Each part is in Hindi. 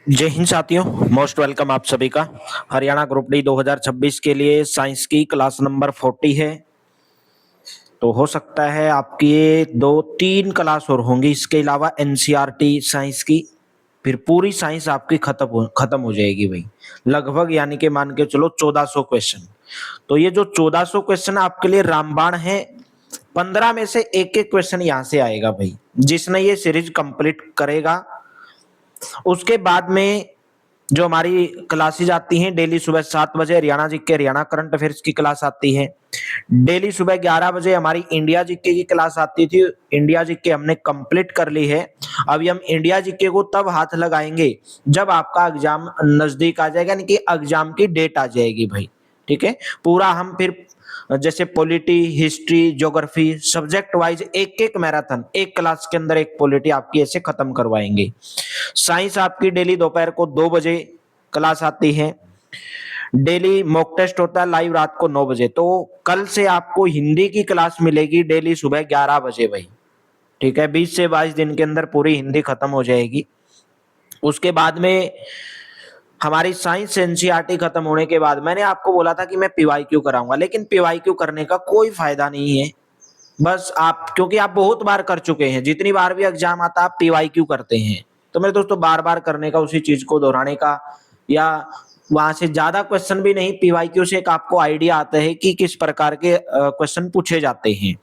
जय हिंद साथियों, मोस्ट वेलकम आप सभी का। हरियाणा ग्रुप डी 2026 के लिए साइंस की क्लास नंबर 40 है। तो हो सकता है आपकी ये 2-3 क्लास और होंगी, इसके अलावा एनसीईआरटी साइंस की, फिर पूरी साइंस आपकी खत्म हो जाएगी भाई। लगभग यानी कि मान के चलो 1400 क्वेश्चन। तो ये जो 1400 क्वेश्चन आपके लिए रामबाण है। 15 में से एक एक क्वेश्चन यहाँ से आएगा भाई। जिसने ये सीरीज कंप्लीट करेगा उसके बाद में जो हमारी क्लासेज आती हैं डेली सुबह 7 बजे Haryana GK Haryana current affairs की क्लास आती है। डेली सुबह 11 बजे हमारी इंडिया जीके की क्लास आती थी। इंडिया जीके हमने कंप्लीट कर ली है। अभी हम इंडिया जीके को तब हाथ लगाएंगे जब आपका एग्जाम नजदीक आ जाएगा, यानी कि एग्जाम की डेट आ जाएगी भाई। ठीक है, पूरा हम फिर जैसे polity, history, geography subject wise एक एक मैराथन, एक क्लास के अंदर एक पॉलिटी आपकी ऐसे खत्म करवाएंगे। साइंस आपकी डेली दोपहर को 2 बजे क्लास आती है। डेली मॉक टेस्ट होता है लाइव रात को 9 बजे। तो कल से आपको हिंदी की क्लास मिलेगी डेली सुबह 11 बजे भाई। ठीक है, 20 से 22 दिन के अंदर पूरी हिंदी खत्म हो जाएगी। उसके बाद में हमारी साइंस एनसीईआरटी खत्म होने के बाद मैंने आपको बोला था कि मैं पीवाईक्यू कराऊंगा, लेकिन पीवाईक्यू करने का कोई फायदा नहीं है। बस आप, क्योंकि आप बहुत बार कर चुके हैं, जितनी बार भी एग्जाम आता है आप पीवाईक्यू करते हैं। तो मेरे दोस्तों बार बार करने का, उसी चीज को दोहराने का, या वहां से ज्यादा क्वेश्चन भी नहीं, पीवाईक्यू से एक आपको आइडिया आता है कि किस प्रकार के क्वेश्चन पूछे जाते हैं।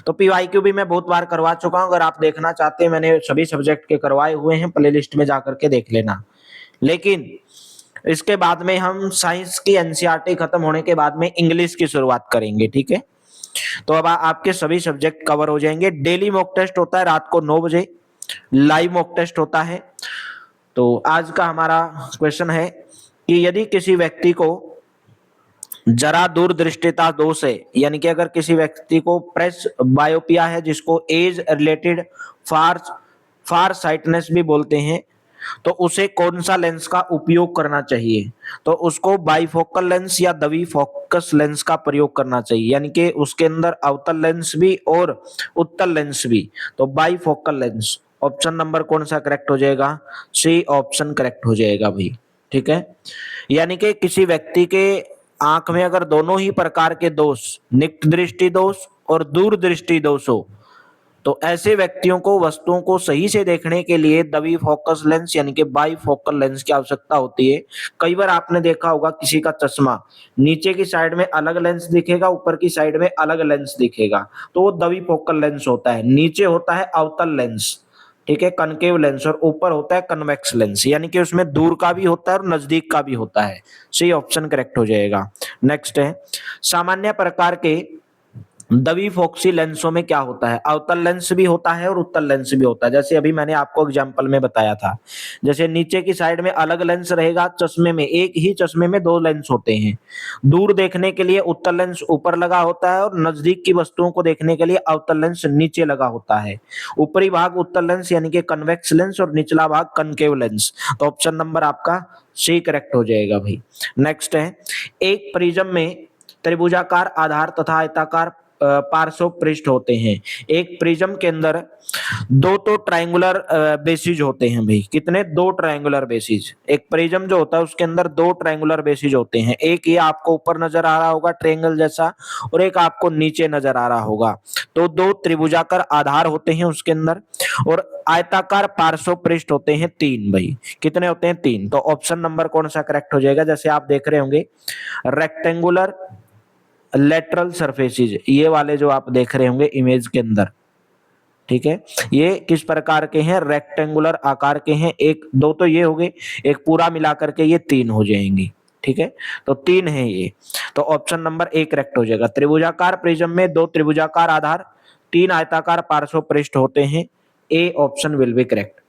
तो पीवाईक्यू भी मैं बहुत बार करवा चुका हूं। अगर आप देखना चाहते हैं, मैंने सभी सब्जेक्ट के करवाए हुए हैं, प्लेलिस्ट में जाकर के देख लेना। लेकिन इसके बाद में हम साइंस की एनसीईआरटी खत्म होने के बाद में इंग्लिश की शुरुआत करेंगे। ठीक है, तो अब आपके सभी सब्जेक्ट कवर हो जाएंगे। डेली मॉक टेस्ट होता है रात को 9 बजे, लाइव मॉक टेस्ट होता है। तो आज का हमारा क्वेश्चन है कि यदि किसी व्यक्ति को जरा दूरदृष्टिता दोष है, यानी कि अगर किसी व्यक्ति को प्रेस बायोपिया है, जिसको एज रिलेटेड फार फार साइटनेस भी बोलते हैं, तो उसे कौन सा लेंस का उपयोग करना चाहिए? तो उसको बाइफोकल लेंस या द्वि फोकस लेंस का प्रयोग करना चाहिए, यानी कि उसके अंदर अवतल लेंस भी और उत्तल लेंस भी। तो बाइफोकल लेंस, ऑप्शन नंबर कौन सा करेक्ट हो जाएगा? सी ऑप्शन करेक्ट हो जाएगा भाई। ठीक है, यानी कि किसी व्यक्ति के आंख में अगर दोनों ही प्रकार के दोष, निकट दृष्टि दोष और दूर दृष्टि दोष हो, तो ऐसे व्यक्तियों को वस्तुओं को सही से देखने के लिए द्वि फोकस लेंस यानी कि बाई फोकल लेंस की आवश्यकता होती है। कई बार आपने देखा होगा किसी का चश्मा, नीचे की साइड में अलग लेंस दिखेगा, ऊपर की साइड में अलग लेंस दिखेगा, तो वो द्वि फोकल लेंस होता है। नीचे होता है अवतल लेंस, ठीक है, कनकेव लेंस, और ऊपर होता है कन्वेक्स लेंस, यानी कि उसमें दूर का भी होता है और नजदीक का भी होता है। सी ऑप्शन करेक्ट हो जाएगा। नेक्स्ट है, सामान्य प्रकार के द्विफोक्सी लेंसों में क्या होता है? अवतल लेंस भी होता है और उत्तल लेंस भी होता है। जैसे अभी मैंने आपको एग्जांपल में बताया था, जैसे नीचे की साइड में अलग लेंस रहेगा, चश्मे में एक ही चश्मे में दो लेंस होते हैं। दूर देखने के लिए उत्तल लेंस ऊपर लगा होता है और नजदीक की वस्तुओं को देखने के लिए अवतल लेंस नीचे लगा होता है। ऊपरी भाग उत्तल लेंस यानी कि कन्वेक्स लेंस और निचला भाग कनकेव लेंस। तो ऑप्शन नंबर आपका सी करेक्ट हो जाएगा भाई। नेक्स्ट है, एक प्रिज्म में त्रिभुजाकार आधार तथा आयताकार पार्श्व पृष्ठ होते हैं। एक प्रिज्म के अंदर दो तो ट्रायंगुलर बेसिस होते हैं भाई। कितने? दो ट्रायंगुलर बेसिस। एक प्रिज्म जो होता है उसके अंदर दो ट्रायंगुलर बेसिस होते हैं। एक ये आपको ऊपर नजर आ रहा होगा ट्रायंगल जैसा, और एक आपको नीचे नजर आ रहा होगा। तो दो त्रिभुजाकार आधार होते हैं उसके अंदर, और आयताकार पार्श्व पृष्ठ होते हैं 3 भाई। कितने होते हैं? 3। तो ऑप्शन नंबर कौन सा करेक्ट हो जाएगा? जैसे आप देख रहे होंगे रेक्टेंगुलर लेटरल सरफेसेस, ये वाले जो आप देख रहे होंगे इमेज के अंदर, ठीक है, ये किस प्रकार के हैं? रेक्टेंगुलर आकार के हैं। एक दो तो ये हो गए, एक पूरा मिलाकर के ये 3 हो जाएंगे। ठीक है, तो 3 है ये। तो ऑप्शन नंबर ए करेक्ट हो जाएगा। त्रिभुजाकार प्रिज्म में दो त्रिभुजाकार आधार, 3 आयताकार पार्श्व पृष्ठ होते हैं। A option will be correct.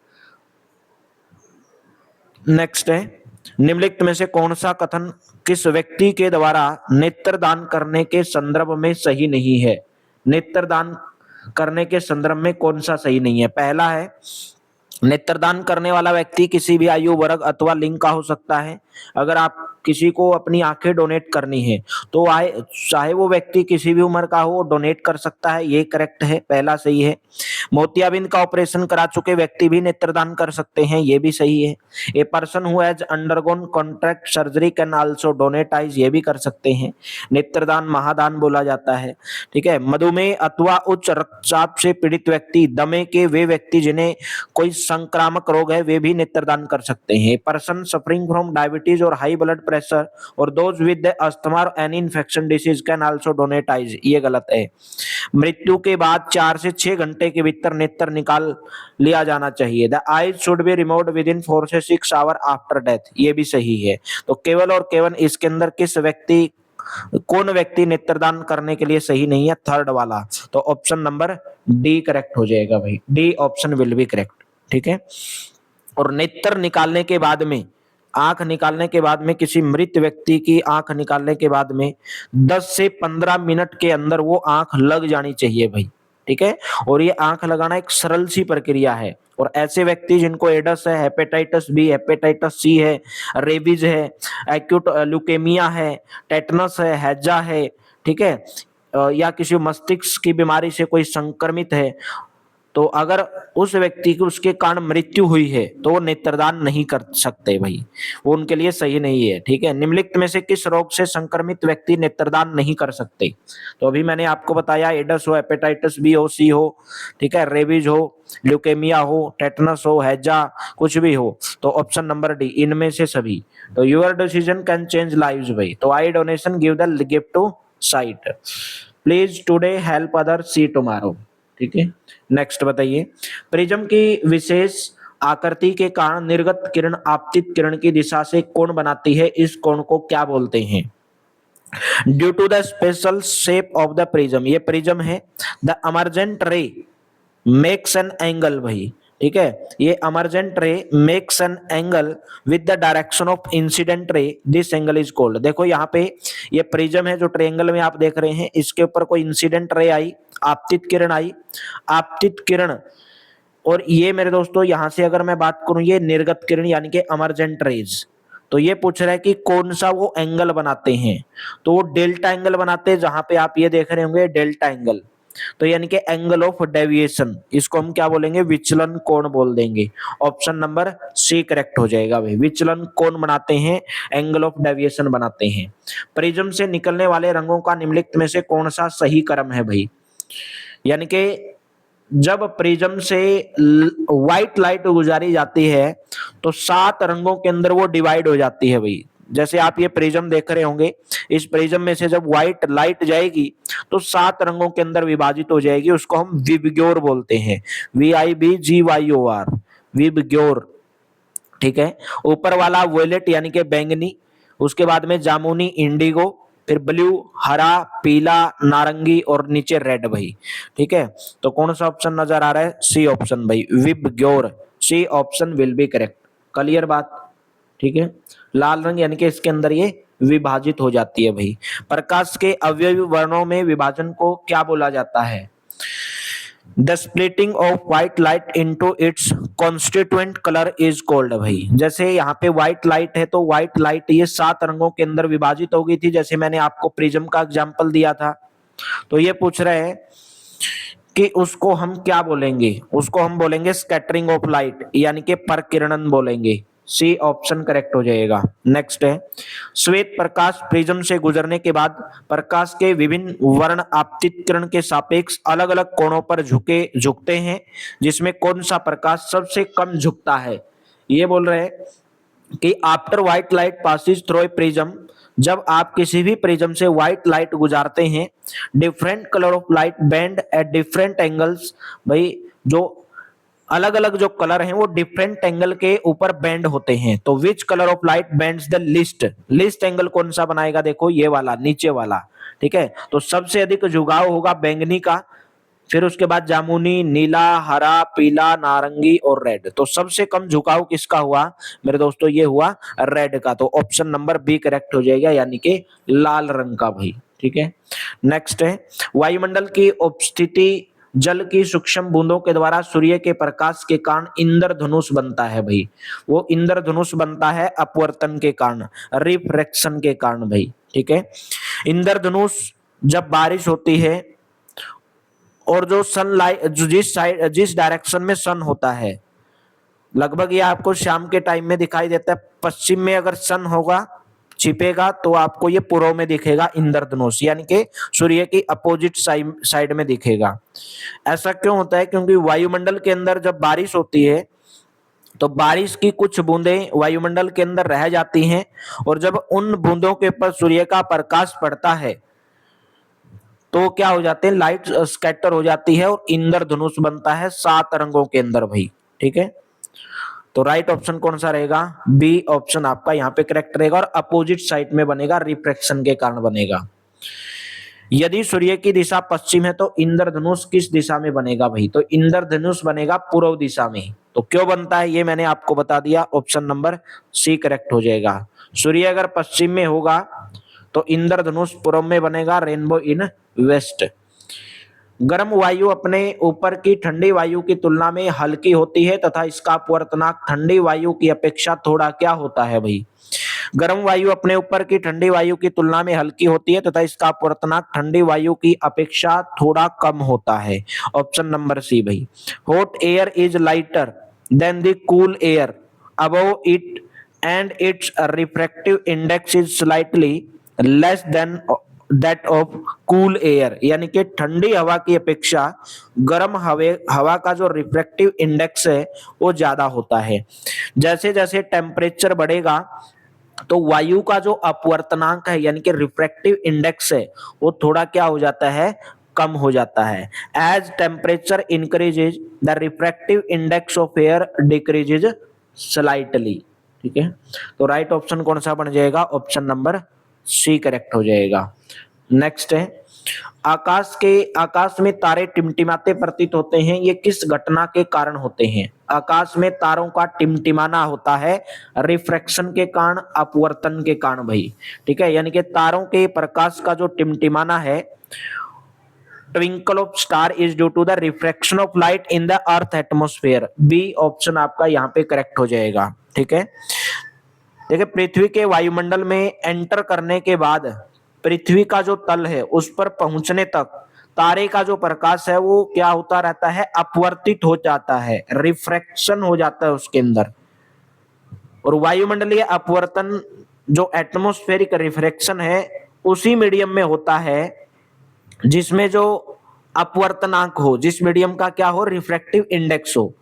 Next है, निम्नलिखित में से कौन सा कथन किस व्यक्ति के द्वारा नेत्रदान करने के संदर्भ में सही नहीं है? नेत्रदान करने के संदर्भ में कौन सा सही नहीं है? पहला है, नेत्रदान करने वाला व्यक्ति किसी भी आयु वर्ग अथवा लिंग का हो सकता है। अगर आप किसी को अपनी आंखें डोनेट करनी है तो चाहे वो व्यक्ति किसी भी उम्र का हो डोनेट कर सकता है, ये करेक्ट है, पहला सही है। मोतियाबिंद का ऑपरेशन करा चुके व्यक्ति भी नेत्रदान कर सकते हैं, ये भी सही है। A person who has undergone contract surgery can also donate eyes, ये भी कर सकते हैं। नेत्रदान महादान बोला जाता है। ठीक है। मधुमेह अथवा उच्च रक्तचाप से पीड़ित व्यक्ति, दमे के वे व्यक्ति जिन्हें कोई संक्रामक रोग है वे भी नेत्रदान कर सकते हैं। पर्सन सफरिंग फ्रॉम डायबिटीज और हाई ब्लड प्रेशर और दोज विद अस्थमा और any infection disease can also donate eyes, ये गलत है। मृत्यु के बाद 4 से 6 घंटे के भीतर नेत्र निकाल लिया जाना चाहिए। The eyes should be removed with in 4 से 6 आवर आफ्टर डेथ, ये भी सही है। तो केवल और केवल इसके अंदर कौन व्यक्ति नेत्रदान करने के लिए सही नहीं है, थर्ड वाला। तो ऑप्शन नंबर डी करेक्ट हो जाएगा भाई, D option will be correct. ठीक है। और नेत्र निकालने के बाद में, आंख निकालने के बाद में, किसी मृत व्यक्ति की आंख निकालने के बाद में 10 से 15 मिनट के अंदर वो आंख लग जानी चाहिए भाई। ठीक है। और ये आंख लगाना एक सरल सी प्रक्रिया है। और ऐसे व्यक्ति जिनको एडस है, हेपेटाइटिस बी, हेपेटाइटिस सी है, रेबीज है, एक्यूट ल्यूकेमिया है, टेटनस है, हैजा है, ठीक है, या किसी मस्तिष्क की बीमारी से कोई संक्रमित है, तो अगर उस व्यक्ति की उसके कारण मृत्यु हुई है तो वो नेत्रदान नहीं कर सकते भाई, वो उनके लिए सही नहीं है। ठीक है। निम्नलिखित में से किस रोग से संक्रमित व्यक्ति नेत्रदान नहीं कर सकते? तो अभी मैंने आपको बताया, एडस हो, हेपेटाइटिस बी हो, सी हो, ठीक है, रेबीज हो, ल्यूकेमिया हो, टेटनस हो, हैजा, कुछ भी हो, तो ऑप्शन नंबर डी, इनमें से सभी। तो your decision can change lives भाई। तो I donation give the gift to site, please today help other see tomorrow. ठीक है। नेक्स्ट बताइए, प्रिज्म की विशेष आकृति के कारण निर्गत किरण आपतित किरण की दिशा से कोण बनाती है, इस कोण को क्या बोलते हैं? Due to the special shape of the prism, ये प्रिज्म है। The emergent ray makes an angle भाई। ठीक है। ये अमर्जेंट ray makes an angle with the direction of incident ray, this angle is called. देखो यहाँ पे ये प्रिज्म है जो ट्रायंगल में आप देख रहे हैं, इसके ऊपर कोई इंसिडेंट रे आई, आपतित किरण आई, आपतित किरण, और ये मेरे दोस्तों यहां से अगर मैं बात करूं, ये निर्गत किरण यानी कि अमर्जेंट रेज। तो ये पूछ रहा है कि कौन सा वो एंगल बनाते हैं, तो वो डेल्टा एंगल बनाते हैं, जहां पे आप ये देख रहे होंगे डेल्टा एंगल, तो यानी कि एंगल ऑफ डेविएशन, इसको हम क्या बोलेंगे? विचलन कोण बोल देंगे। ऑप्शन नंबर सी करेक्ट हो जाएगा भाई, विचलन कोण बनाते हैं, एंगल ऑफ डेविएशन बनाते हैं। प्रिज्म से निकलने वाले रंगों का निम्नलिखित में से कौन सा सही क्रम है भाई? यानी कि जब प्रिज्म से व्हाइट लाइट गुजारी जाती है तो 7 रंगों के अंदर वो डिवाइड हो जाती है भाई। जैसे आप ये प्रिज्म देख रहे होंगे, इस प्रिज्म में से जब व्हाइट लाइट जाएगी तो 7 रंगों के अंदर विभाजित हो जाएगी, उसको हम विबग्योर बोलते हैं, VIBGYOR, विबग्योर। ठीक है। ऊपर वाला वोयलेट यानी कि बैंगनी, उसके बाद में जामुनी, इंडिगो, फिर ब्लू, हरा, पीला, नारंगी और नीचे रेड भाई। ठीक है। तो कौन सा ऑप्शन नजर आ रहा है? सी ऑप्शन भाई, VIBGYOR, C option will be correct. Clear बात? ठीक है। लाल रंग यानी कि इसके अंदर ये विभाजित हो जाती है भाई। प्रकाश के अवयवी वर्णों में विभाजन को क्या बोला जाता है? The splitting of white light into its constituent colour is called भाई। जैसे यहाँ पे व्हाइट लाइट है तो व्हाइट लाइट ये 7 रंगों के अंदर विभाजित हो गई थी, जैसे मैंने आपको प्रिज्म का एग्जांपल दिया था। तो ये पूछ रहे हैं कि उसको हम क्या बोलेंगे? उसको हम बोलेंगे स्कैटरिंग ऑफ लाइट, यानी कि परकिरणन बोलेंगे। सी ऑप्शन करेक्ट हो जाएगा। नेक्स्ट है, श्वेत प्रकाश प्रिज्म से गुजरने के बाद प्रकाश के विभिन्न वर्ण आपतित किरण के सापेक्ष अलग अलग कोणों पर झुकते हैं, जिसमें कौन सा प्रकाश सबसे कम झुकता है? ये बोल रहे हैं कि after white light passes through a prism, जब आप किसी भी प्रिज्म से व्हाइट लाइट गुजारते हैं, different colour of light bend at different angles, भाई जो अलग अलग जो कलर हैं वो डिफरेंट एंगल के ऊपर बेंड होते हैं। तो which colour of light bends the least angle कौन सा बनाएगा? देखो ये वाला, नीचे वाला। ठीक है। तो सबसे अधिक झुकाव होगा बैंगनी का, फिर उसके बाद जामुनी, नीला, हरा, पीला, नारंगी और रेड। तो सबसे कम झुकाव किसका हुआ मेरे दोस्तों? ये हुआ रेड का। तो ऑप्शन नंबर बी करेक्ट हो जाएगा, यानी कि लाल रंग का भाई। ठीक है। नेक्स्ट है, वायुमंडल की उपस्थिति जल की सूक्ष्म बूंदों के द्वारा सूर्य के प्रकाश के कारण इंद्रधनुष बनता है भाई। वो इंद्रधनुष बनता है अपवर्तन के कारण, रिफ्रैक्शन के कारण भाई। ठीक है, इंद्रधनुष जब बारिश होती है और जो सनलाइट जिस डायरेक्शन में सन होता है, लगभग ये आपको शाम के टाइम में दिखाई देता है। पश्चिम में अगर सन होगा छिपेगा तो आपको ये पूर्व में दिखेगा इंद्रधनुष, यानी कि सूर्य की अपोजिट साइड में दिखेगा। ऐसा क्यों होता है? क्योंकि वायुमंडल के अंदर जब बारिश होती है तो बारिश की कुछ बूंदें वायुमंडल के अंदर रह जाती हैं, और जब उन बूंदों के ऊपर सूर्य का प्रकाश पड़ता है तो क्या हो जाते हैं, लाइट स्कैटर हो जाती है और इंद्रधनुष बनता है 7 रंगों के अंदर भाई। ठीक है, तो राइट ऑप्शन कौन सा रहेगा? बी ऑप्शन आपका यहाँ पे करेक्ट रहेगा, और अपोजिट साइड में बनेगा, रिफ्रैक्शन के कारण बनेगा। यदि सूर्य की दिशा पश्चिम है तो इंद्रधनुष किस दिशा में बनेगा भाई? तो इंद्रधनुष बनेगा पूर्व दिशा में। तो क्यों बनता है ये मैंने आपको बता दिया, ऑप्शन नंबर सी करेक्ट हो जाएगा। सूर्य अगर पश्चिम में होगा तो इंद्रधनुष पूर्व में बनेगा, रेनबो इन वेस्ट। गर्म वायु अपने ऊपर की ठंडी वायु की तुलना में हल्की होती है तथा इसका अपवर्तनांक ठंडी वायु की अपेक्षा थोड़ा क्या होता है भाई? गर्म वायु अपने ऊपर की ठंडी वायु की तुलना में हल्की होती है तथा इसका अपवर्तनांक ठंडी वायु की अपेक्षा थोड़ा कम होता है, ऑप्शन नंबर सी भाई। Hot air is lighter than the cool air above it and it's refractive index is slightly less than that of cool air, यानी कि ठंडी हवा की अपेक्षा गर्म हवा का जो रिफ्रैक्टिव इंडेक्स है वो ज्यादा होता है। जैसे जैसे टेम्परेचर बढ़ेगा तो वायु का जो अपवर्तनांक है यानी कि रिफ्रैक्टिव इंडेक्स है वो थोड़ा क्या हो जाता है, कम हो जाता है। As temperature increases the refractive index of air decreases slightly. ठीक है, तो राइट ऑप्शन कौन सा बन जाएगा? ऑप्शन नंबर सी करेक्ट हो जाएगा। नेक्स्ट है, आकाश में तारे टिमटिमाते प्रतीत होते हैं, ये किस घटना के कारण होते हैं? आकाश में तारों का टिमटिमाना होता है रिफ्रैक्शन के कारण, अपवर्तन के कारण भाई। ठीक है, यानी कि तारों के प्रकाश का जो टिमटिमाना है, twinkle of star is due to the refraction of light in the earth atmosphere. B option आपका यहाँ पे करेक्ट हो जाएगा। ठीक है, देखिए पृथ्वी के वायुमंडल में एंटर करने के बाद पृथ्वी का जो तल है उस पर पहुंचने तक तारे का जो प्रकाश है वो क्या होता रहता है, अपवर्तित हो जाता है, रिफ्रैक्शन हो जाता है उसके अंदर। और वायुमंडलीय अपवर्तन जो एटमॉस्फेरिक रिफ्रैक्शन है उसी मीडियम में होता है जिसमें जो अपवर्तनांक हो, जिस मीडियम का क्या हो, रिफ्रैक्टिव इंडेक्स हो।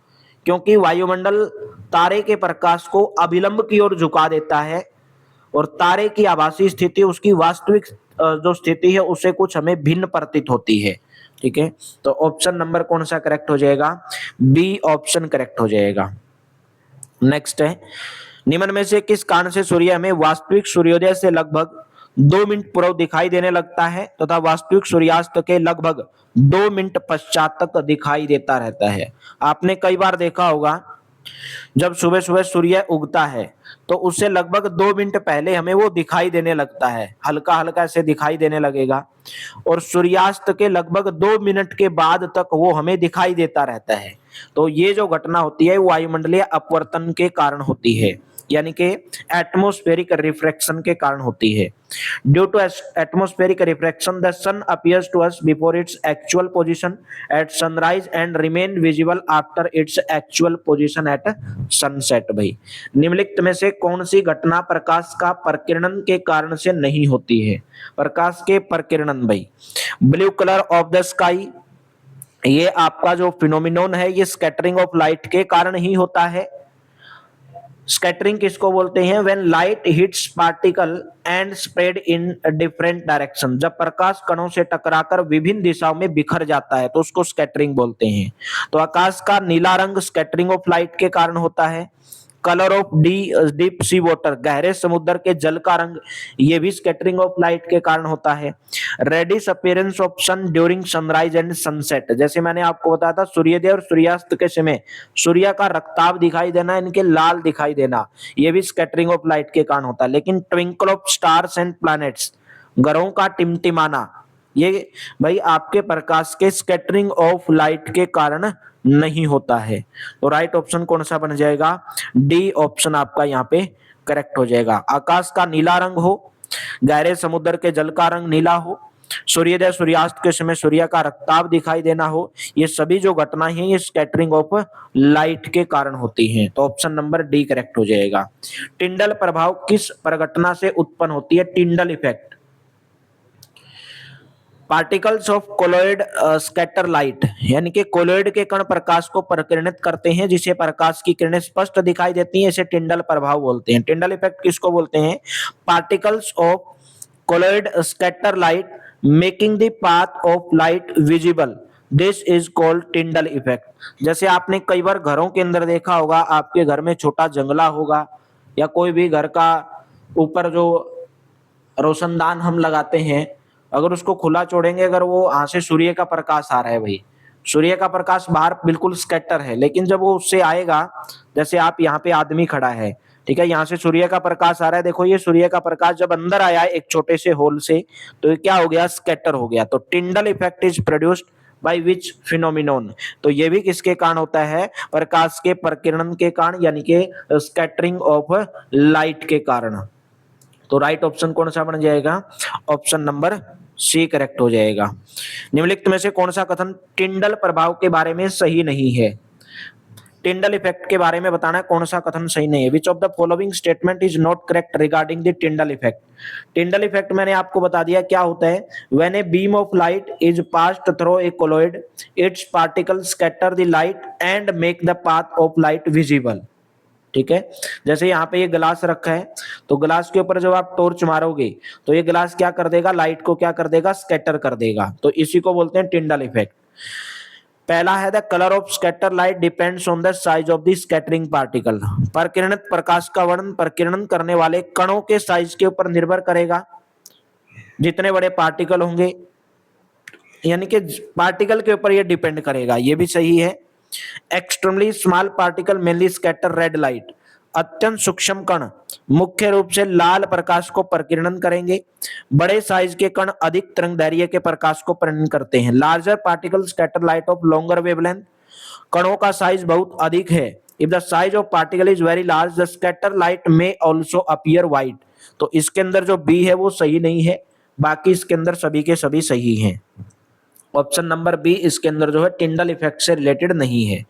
क्योंकि वायुमंडल तारे के प्रकाश को अभिलंब की ओर झुका देता है और तारे की आभासी स्थिति उसकी वास्तविक जो स्थिति है उससे कुछ हमें भिन्न प्रतीत होती है। ठीक है, तो ऑप्शन नंबर कौन सा करेक्ट हो जाएगा? बी ऑप्शन करेक्ट हो जाएगा। नेक्स्ट है, निम्न में से किस कारण से सूर्य हमें वास्तविक सूर्योदय से लगभग 2 मिनट पूर्व दिखाई देने लगता है तथा वास्तविक सूर्यास्त के लगभग 2 मिनट पश्चात तक दिखाई देता रहता है? आपने कई बार देखा होगा जब सुबह सुबह सूर्य उगता है तो उससे लगभग 2 मिनट पहले हमें वो दिखाई देने लगता है, हल्का हल्का ऐसे दिखाई देने लगेगा, और सूर्यास्त के लगभग 2 मिनट के बाद तक वो हमें दिखाई देता रहता है। तो ये जो घटना होती है वायुमंडलीय अपवर्तन के कारण होती है, यानी कि एटमॉस्फेरिक रिफ्रैक्शन के कारण होती है। Due to atmospheric refraction the sun appears to us before its actual position at sunrise and remain visible after its actual position at sunset. भाई निम्नलिखित में से कौन सी घटना प्रकाश का प्रकीर्णन के कारण से नहीं होती है? प्रकाश के प्रकीर्णन भाई, blue colour of the sky, ये आपका जो फिनोमिनन है ये स्कैटरिंग ऑफ लाइट के कारण ही होता है। स्कैटरिंग किसको बोलते हैं? When light hits particle and spread in different direction, जब प्रकाश कणों से टकराकर विभिन्न दिशाओं में बिखर जाता है तो उसको स्कैटरिंग बोलते हैं। तो आकाश का नीला रंग स्कैटरिंग ऑफ लाइट के कारण होता है। Colour of deep sea water, गहरे समुद्र के जल का रंग, ये भी स्कैटरिंग ऑफ लाइट के कारण होता है। Reddish appearance of sun during sunrise and sunset, जैसे मैंने आपको बताया था सूर्योदय और सूर्यास्त के समय सूर्य का रक्ताभ दिखाई देना, इनके लाल दिखाई देना, ये भी स्कैटरिंग ऑफ लाइट के कारण होता है। लेकिन twinkle of stars and planets, ग्रहों का टिमटिमाना, ये भाई आपके प्रकाश के स्कैटरिंग ऑफ लाइट के कारण नहीं होता है। तो राइट ऑप्शन कौन सा बन जाएगा, डी ऑप्शन आपका यहाँ पे करेक्ट हो जाएगा। आकाश का नीला रंग हो, गहरे समुद्र के जल का रंग नीला हो, सूर्योदय सूर्यास्त के समय सूर्य का रक्ताभ दिखाई देना हो, ये सभी जो घटनाएं हैं ये स्कैटरिंग ऑफ लाइट के कारण होती हैं। तो ऑप्शन नंबर डी करेक्ट हो जाएगा। टिंडल प्रभाव किस प्रघटना से उत्पन्न होती है, Tyndall effect. Particles of colloid scatter light, यानी कि कोलॉइड के कण प्रकाश को प्रकीर्णित करते हैं, जिसे प्रकाश की किरणें स्पष्ट दिखाई देती हैं, इसे टिंडल प्रभाव बोलते हैं। टिंडल इफेक्ट किसको बोलते हैं, particles of colloid scatter light making the path of light visible, this is called Tyndall effect. जैसे आपने कई बार घरों के अंदर देखा होगा, आपके घर में छोटा जंगला होगा या कोई भी घर का ऊपर जो रोशनदान हम लगाते हैं, अगर उसको खुला छोड़ेंगे, अगर वो वहां से सूर्य का प्रकाश आ रहा है, भाई सूर्य का प्रकाश बाहर बिल्कुल स्कैटर है, लेकिन जब वो उससे आएगा, जैसे आप यहाँ पे आदमी खड़ा है, ठीक है, यहाँ से सूर्य का प्रकाश आ रहा है, देखो ये सूर्य का प्रकाश जब अंदर आया है एक छोटे से होल से, तो ये क्या हो गया, स्कैटर हो गया। तो Tyndall effect is produced by which phenomenon, तो ये भी किसके कारण होता है, प्रकाश के प्रकीर्णन के कारण, यानी कि स्कैटरिंग ऑफ लाइट के कारण। तो राइट ऑप्शन कौन सा बन जाएगा, ऑप्शन नंबर सी करेक्ट हो जाएगा। निम्नलिखित में से कौन सा कथन टिंडल प्रभाव के बारे में सही नहीं है, टिंडल इफेक्ट के बारे में बताना है कौन सा कथन सही नहीं है। Which of the following statement is not correct regarding the Tyndall effect. Tyndall effect मैंने आपको बता दिया क्या होता है, when a beam of light is passed through a colloid, it's particle scatter the light and make the path of light visible. ठीक है, जैसे यहाँ पे ये गिलास रखा है, तो गिलास के ऊपर जब आप टॉर्च मारोगे तो ये गिलास क्या कर देगा, लाइट को क्या कर देगा, स्कैटर कर देगा। तो इसी को बोलते हैं टिंडल इफेक्ट। पहला है the colour of scatter light depends on the size of the scattering particle. प्रकीर्णित प्रकाश का वर्णन प्रकीर्णन करने वाले कणों के साइज के ऊपर निर्भर करेगा। जितने बड़े पार्टिकल होंगे, यानी कि पार्टिकल के ऊपर ये डिपेंड करेगा, ये भी सही है। Extremely small particle mainly scatter red light, अत्यंत सूक्ष्म कण मुख्य रूप से लाल प्रकाश को प्रकीर्णन करेंगे। बड़े साइज के कण अधिक तरंगदैर्घ्य के प्रकाश को प्रकीर्णन करते हैं। Larger particle scatter light of longer wavelength, कणों का साइज बहुत अधिक है। If the size of particle is very large the scatter light में ऑल्सो अपीयर व्हाइट। तो इसके अंदर जो बी है वो सही नहीं है, बाकी इसके अंदर सभी के सभी सही हैं। ऑप्शन नंबर बी इसके अंदर जो है टिंडल इफेक्ट से रिलेटेड नहीं है।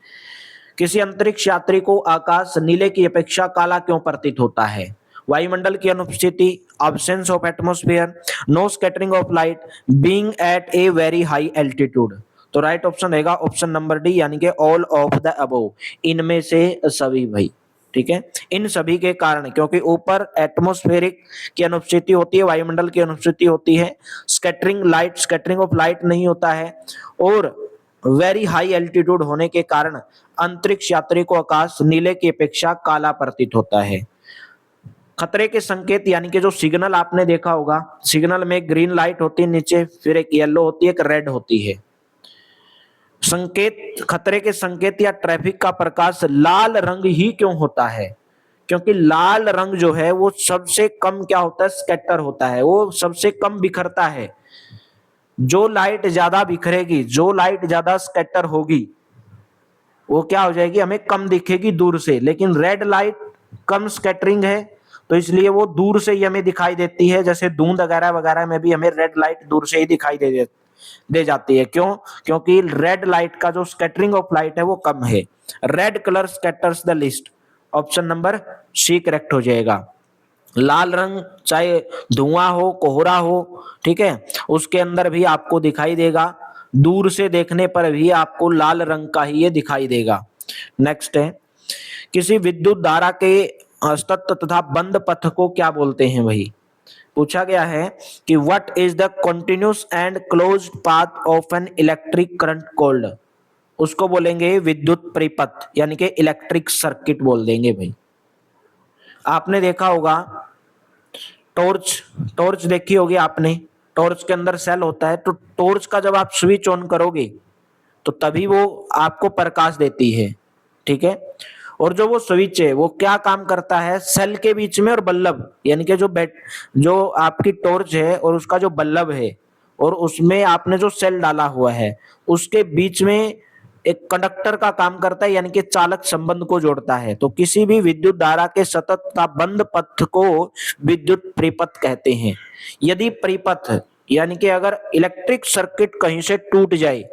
किसी अंतरिक्ष यात्री को आकाश नीले की अपेक्षा काला क्यों प्रतीत होता है, वायुमंडल की अनुपस्थिति, absence of atmosphere, no scattering of light, being at a very high altitude. तो राइट ऑप्शन रहेगा ऑप्शन नंबर डी, यानी कि ऑल ऑफ द अबव, इनमें से सभी भाई। ठीक है, इन सभी के कारण, क्योंकि ऊपर एटमॉस्फेरिक की अनुपस्थिति होती है, वायुमंडल की अनुपस्थिति होती है, स्कैटरिंग ऑफ लाइट नहीं होता है, और वेरी हाई एल्टीट्यूड होने के कारण अंतरिक्ष यात्री को आकाश नीले की अपेक्षा काला प्रतीत होता है। खतरे के संकेत, यानी कि जो सिग्नल आपने देखा होगा, सिग्नल में ग्रीन लाइट होती है नीचे, फिर एक येलो होती है, एक रेड होती है। संकेत, खतरे के संकेत या ट्रैफिक का प्रकाश लाल रंग ही क्यों होता है, क्योंकि लाल रंग जो है वो सबसे कम क्या होता है, स्कैटर होता है, वो सबसे कम बिखरता है। जो लाइट ज्यादा बिखरेगी, जो लाइट ज्यादा स्कैटर होगी, वो क्या हो जाएगी, हमें कम दिखेगी दूर से। लेकिन रेड लाइट कम स्कैटरिंग है, तो इसलिए वो दूर से ही हमें दिखाई देती है। जैसे धुंध वगैरह वगैरह में भी हमें रेड लाइट दूर से ही दिखाई दे जाती है। क्यों, क्योंकि रेड लाइट का जो स्कैटरिंग ऑफ लाइट है वो कम है। Red colour scatters the least, option number C correct हो जाएगा। लाल रंग चाहे धुआं हो, कोहरा हो, ठीक है, उसके अंदर भी आपको दिखाई देगा, दूर से देखने पर भी आपको लाल रंग का ही ये दिखाई देगा। नेक्स्ट है, किसी विद्युत धारा के तत्व तथा बंद पथ को क्या बोलते हैं भाई। पूछा गया है कि what is the continuous and closed path of an electric current called, उसको बोलेंगे विद्युत परिपथ, यानी कि इलेक्ट्रिक सर्किट बोल देंगे भाई। आपने देखा होगा टॉर्च देखी होगी आपने, टॉर्च के अंदर सेल होता है, तो टॉर्च का जब आप स्विच ऑन करोगे तो तभी वो आपको प्रकाश देती है। ठीक है, और जो वो स्विच है वो क्या काम करता है, सेल के बीच में और बल्ब, यानी कि जो आपकी टॉर्च है और उसका जो बल्ब है और उसमें आपने जो सेल डाला हुआ है उसके बीच में एक कंडक्टर का काम करता है, यानी कि चालक संबंध को जोड़ता है। तो किसी भी विद्युत धारा के सतत का बंद पथ को विद्युत परिपथ कहते हैं। यदि परिपथ यानी कि अगर इलेक्ट्रिक सर्किट कहीं से टूट जाए,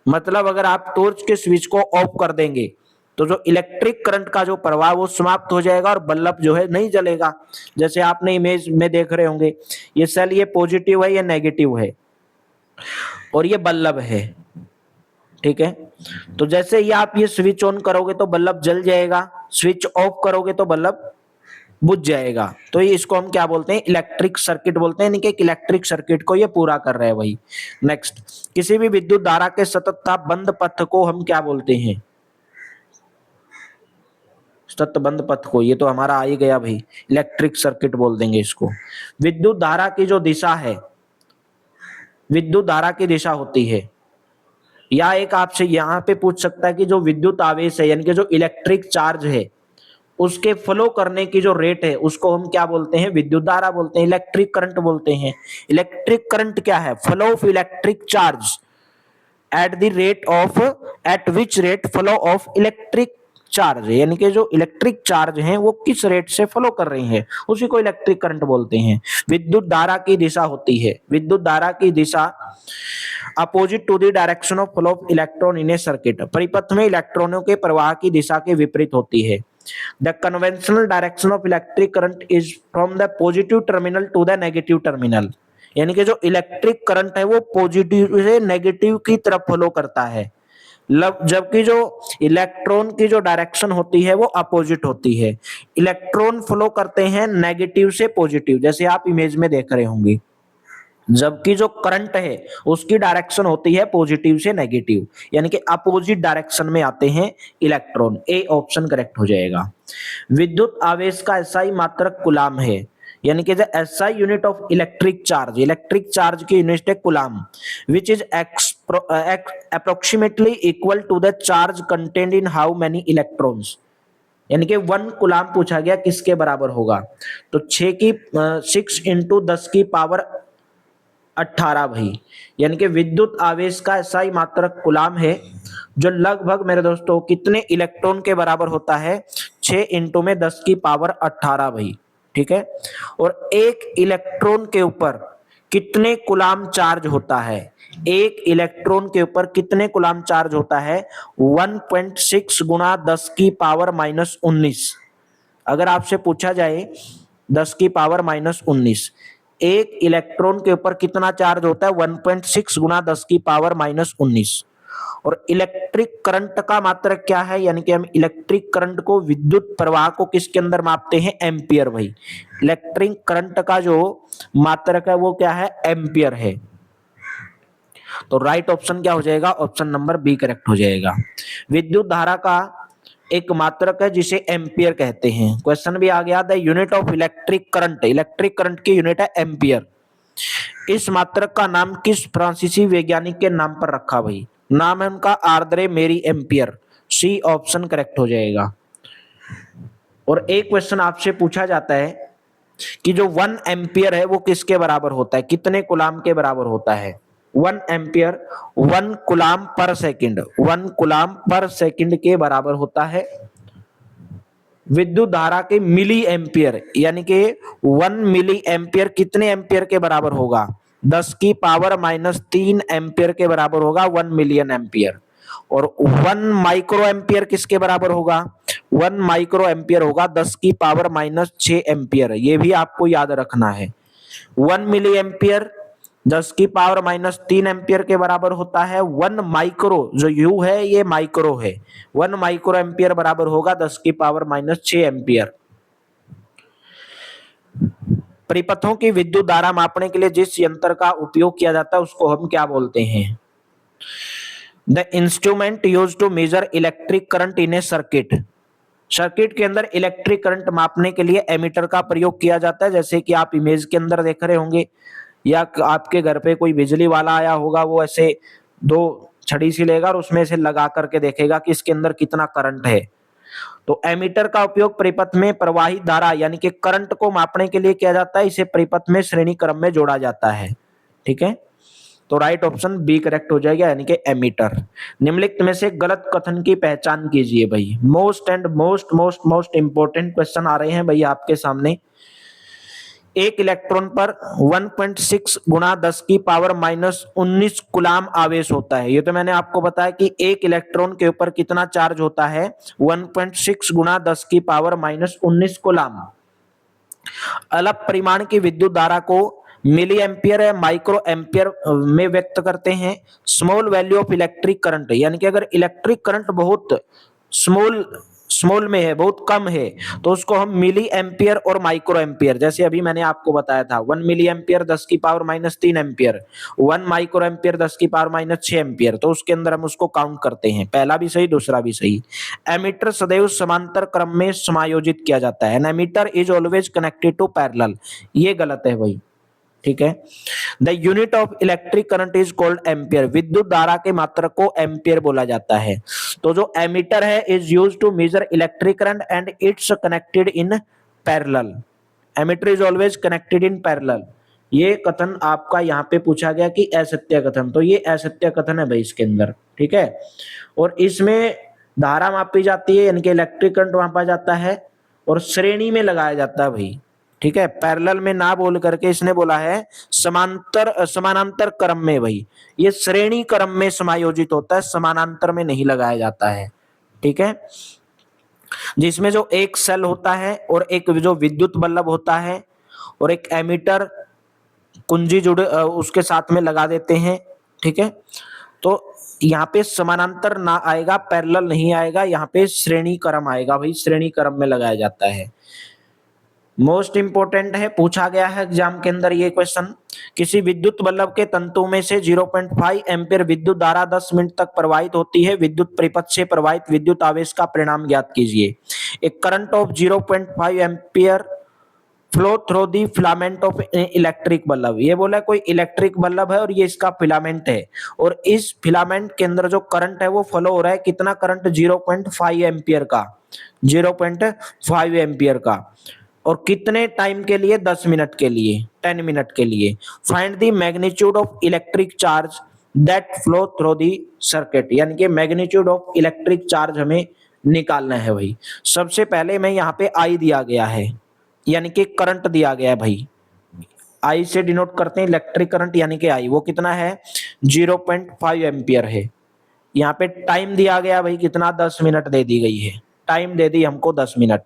मतलब अगर आप टॉर्च के स्विच को ऑफ कर देंगे तो जो इलेक्ट्रिक करंट का जो प्रवाह वो समाप्त हो जाएगा और बल्ब जो है नहीं जलेगा। जैसे आपने इमेज में देख रहे होंगे, ये सेल ये पॉजिटिव है, ये नेगेटिव है और ये बल्ब है, ठीक है। तो जैसे ही आप ये स्विच ऑन करोगे तो बल्ब जल जाएगा, स्विच ऑफ करोगे तो बल्ब बुझ जाएगा। तो ये इसको हम क्या बोलते हैं, इलेक्ट्रिक सर्किट बोलते हैं, यानी कि इलेक्ट्रिक सर्किट को ये पूरा कर रहा है वही। नेक्स्ट, किसी भी विद्युत धारा के सतत का बंद पथ को हम क्या बोलते हैं, सतत बंद पथ को, ये तो हमारा आ ही गया भाई, इलेक्ट्रिक सर्किट बोल देंगे इसको। विद्युत धारा की जो दिशा है, विद्युत धारा की दिशा होती है, या एक आपसे यहां पे पूछ सकता है कि जो विद्युत आवेश है यानी कि जो इलेक्ट्रिक चार्ज है उसके फ्लो करने की जो रेट है उसको हम क्या बोलते हैं, विद्युत धारा बोलते हैं, इलेक्ट्रिक करंट बोलते हैं। इलेक्ट्रिक करंट क्या है, flow of electric charge at the rate of, eight which rate flow of electric charge, यानी कि जो इलेक्ट्रिक चार्ज हैं वो किस रेट से फ्लो कर रही हैं उसी को इलेक्ट्रिक करंट बोलते हैं। विद्युत धारा की दिशा होती है, विद्युत धारा की दिशा opposite to the direction of flow of electron in a circuit, परिपथ में इलेक्ट्रॉनों के प्रवाह की दिशा के विपरीत होती है। The conventional direction of electric current is from the positive terminal to the negative terminal, यानी कि जो इलेक्ट्रिक करंट है वो पॉजिटिव से नेगेटिव की तरफ फ्लो करता है, जबकि जो इलेक्ट्रॉन की जो डायरेक्शन होती है वो अपोजिट होती है। इलेक्ट्रॉन फ्लो करते हैं नेगेटिव से पॉजिटिव, जैसे आप इमेज में देख रहे होंगे, जबकि जो करंट है उसकी डायरेक्शन होती है पॉजिटिव से नेगेटिव, यानी कि अपोजिट डायरेक्शन में आते हैं इलेक्ट्रॉन। ए ऑप्शन करेक्ट हो जाएगा। विद्युत आवेश का एसआई मात्रक कूलाम है, यानी कि SI unit of electric charge, electric charge की यूनिट है coulomb, which is approximately equal to the charge contained in how many electrons, यानी कि 1 कूलाम पूछा गया किसके बराबर होगा, तो 6 इंटू 10 की पावर 18 भाई, यानी कि विद्युत आवेश का एसआई मात्रक कूलाम है, जो लगभग मेरे दोस्तों कितने इलेक्ट्रॉन के बराबर होता है, 6 इंटू में 10 की पावर 18 भाई, ठीक है। और एक इलेक्ट्रॉन के ऊपर कितने कूलाम चार्ज होता है, एक इलेक्ट्रॉन के ऊपर कितने कूलाम चार्ज होता है, 1.6 गुना 10 की पावर -19। अगर आपसे पूछा जाए 10 की पावर -19, एक इलेक्ट्रॉन के ऊपर कितना चार्ज होता है, 1.6 गुना 10 की पावर -19। और इलेक्ट्रिक करंट का मात्रक क्या है, यानी कि हम इलेक्ट्रिक करंट को, विद्युत प्रवाह को किसके अंदर मापते हैं, एम्पियर भाई। इलेक्ट्रिक करंट का जो मात्रक है वो क्या है, एम्पियर है। तो राइट ऑप्शन क्या हो जाएगा, ऑप्शन नंबर बी करेक्ट हो जाएगा। विद्युत धारा का एक मात्रक है जिसे एम्पियर कहते हैं। क्वेश्चन भी आ गया, the unit of electric current, electric current की यूनिट है एम्पियर। इस मात्रक का नाम किस फ्रांसीसी वैज्ञानिक के नाम पर रखा भाई, नाम है उनका आर्द्रे मेरी एम्पियर। सी ऑप्शन करेक्ट हो जाएगा। और एक क्वेश्चन आपसे पूछा जाता है कि जो 1 एम्पियर है वो किसके बराबर होता है, कितने कूलाम के बराबर होता है। 1 एम्पियर 1 कूलाम पर सेकंड, 1 कूलाम पर सेकंड के बराबर होता है। विद्युत धारा के मिली एम्पियर, यानी कि 1 मिली एम्पियर कितने एम्पियर के बराबर होगा, 10 की पावर -3 एम्पियर के बराबर होगा 1 मिलियन एम्पियर। और 1 माइक्रो एम्पियर किसके बराबर होगा, 1 माइक्रो एम्पियर होगा 10 की पावर -6 एम्पियर। ये भी आपको याद रखना है। 1 मिली एम्पियर 10 की पावर -3 एम्पियर के बराबर होता है। 1 माइक्रो, जो यू है ये माइक्रो है, 1 माइक्रो एम्पियर बराबर होगा 10 की पावर -6 एम्पियर। परिपथों की विद्युत धारा मापने के लिए जिस यंत्र का उपयोग किया जाता है उसको हम क्या बोलते हैं, the instrument used to measure electric current in a circuit. Circuit के अंदर इलेक्ट्रिक करंट मापने के लिए एमीटर का प्रयोग किया जाता है, जैसे कि आप इमेज के अंदर देख रहे होंगे, या आपके घर पे कोई बिजली वाला आया होगा, वो ऐसे 2 छड़ी सी लेगा और उसमें से लगा करके देखेगा कि इसके अंदर कितना करंट है। तो एमीटर का उपयोग परिपथ में प्रवाहित धारा यानी कि करंट को मापने के लिए किया जाता है। इसे परिपथ में श्रेणी क्रम में जोड़ा जाता है, ठीक है। तो राइट ऑप्शन बी करेक्ट हो जाएगा, यानी कि एमीटर। निम्नलिखित में से गलत कथन की पहचान कीजिए भाई। Most and most most most important question आ रहे हैं भाई आपके सामने। एक इलेक्ट्रॉन पर 1.6 गुणा 10 की पावर माइनस 19 कुलाम आवेश होता है। ये तो मैंने आपको बताया कि एक इलेक्ट्रॉन के ऊपर कितना चार्ज होता है, 1.6 गुणा 10 की पावर माइनस 19 कुलाम। अलग परिमाण की विद्युत धारा को मिली एम्पियर या माइक्रो एम्पियर में व्यक्त करते हैं। Small value of electric current, यानी कि अगर इलेक्ट्रिक करंट बहुत स्मॉल स्मॉल में है, बहुत कम है, तो उसको हम मिली एम्पियर और माइक्रो एम्पियर, जैसे अभी मैंने आपको बताया था 1 मिली एम्पियर 10 की power minus 3 ampere, 1 micro ampere 10 की पावर माइनस 6 एम्पियर, तो उसके अंदर हम उसको काउंट करते हैं। पहला भी सही, दूसरा भी सही। एमीटर सदैव समांतर क्रम में समायोजित किया जाता है। An ammeter is always connected to parallel, ये गलत है भाई, ठीक है। The unit of electric current is called ampere, विद्युत धारा के मात्रक को एम्पियर बोला जाता है। तो जो एमीटर है is used to measure electric current and it's connected in parallel. Ammeter is always connected in parallel. ये कथन आपका यहाँ पे पूछा गया कि असत्य कथन, तो ये असत्य कथन है भाई इसके अंदर, ठीक है। और इसमें धारा मापी जाती है, यानी कि इलेक्ट्रिक करंट मापा जाता है और श्रेणी में लगाया जाता है भाई, ठीक है। पैरेलल में ना बोल करके इसने बोला है समानांतर क्रम में भाई, ये श्रेणी क्रम में समायोजित होता है, समानांतर में नहीं लगाया जाता है, ठीक है। जिसमें जो एक सेल होता है और एक जो विद्युत बल्ब होता है और एक एमीटर कुंजी जुड़े उसके साथ में लगा देते हैं, ठीक है। तो यहाँ पे समानांतर ना आएगा, पैरेलल नहीं आएगा, यहाँ पे श्रेणी क्रम आएगा भाई, श्रेणी क्रम में लगाया जाता है। मोस्ट इंपोर्टेंट है, पूछा गया है एग्जाम के अंदर ये क्वेश्चन। किसी विद्युत बल्ब के तंतु में से 0.5 एम्पीयर विद्युत धारा 10 मिनट तक प्रवाहित होती है। विद्युत परिपथ से प्रवाहित विद्युत आवेश का परिणाम ज्ञात कीजिए। एक current of 0.5 ampere flow through the filament of electric bulb, ये बोला कोई इलेक्ट्रिक बल्ब है और ये इसका फिलामेंट है, और इस फिलामेंट के अंदर जो करंट है वो फ्लो हो रहा है, कितना करंट, 0.5 एम्पीयर का, 0.5 एम्पीयर का, और कितने टाइम के लिए, 10 मिनट के लिए, 10 मिनट के लिए। Find the magnitude of electric charge that flow through the circuit, यानी कि मैग्नीट्यूड ऑफ इलेक्ट्रिक चार्ज हमें निकालना है भाई। सबसे पहले मैं यहाँ पे आई दिया गया है, यानी कि करंट दिया गया है भाई, आई से डिनोट करते हैं इलेक्ट्रिक करंट, यानी कि आई वो कितना है, 0.5 एम्पियर है। यहाँ पे टाइम दिया गया भाई कितना, 10 मिनट दे दी गई है, टाइम दे दी हमको 10 मिनट।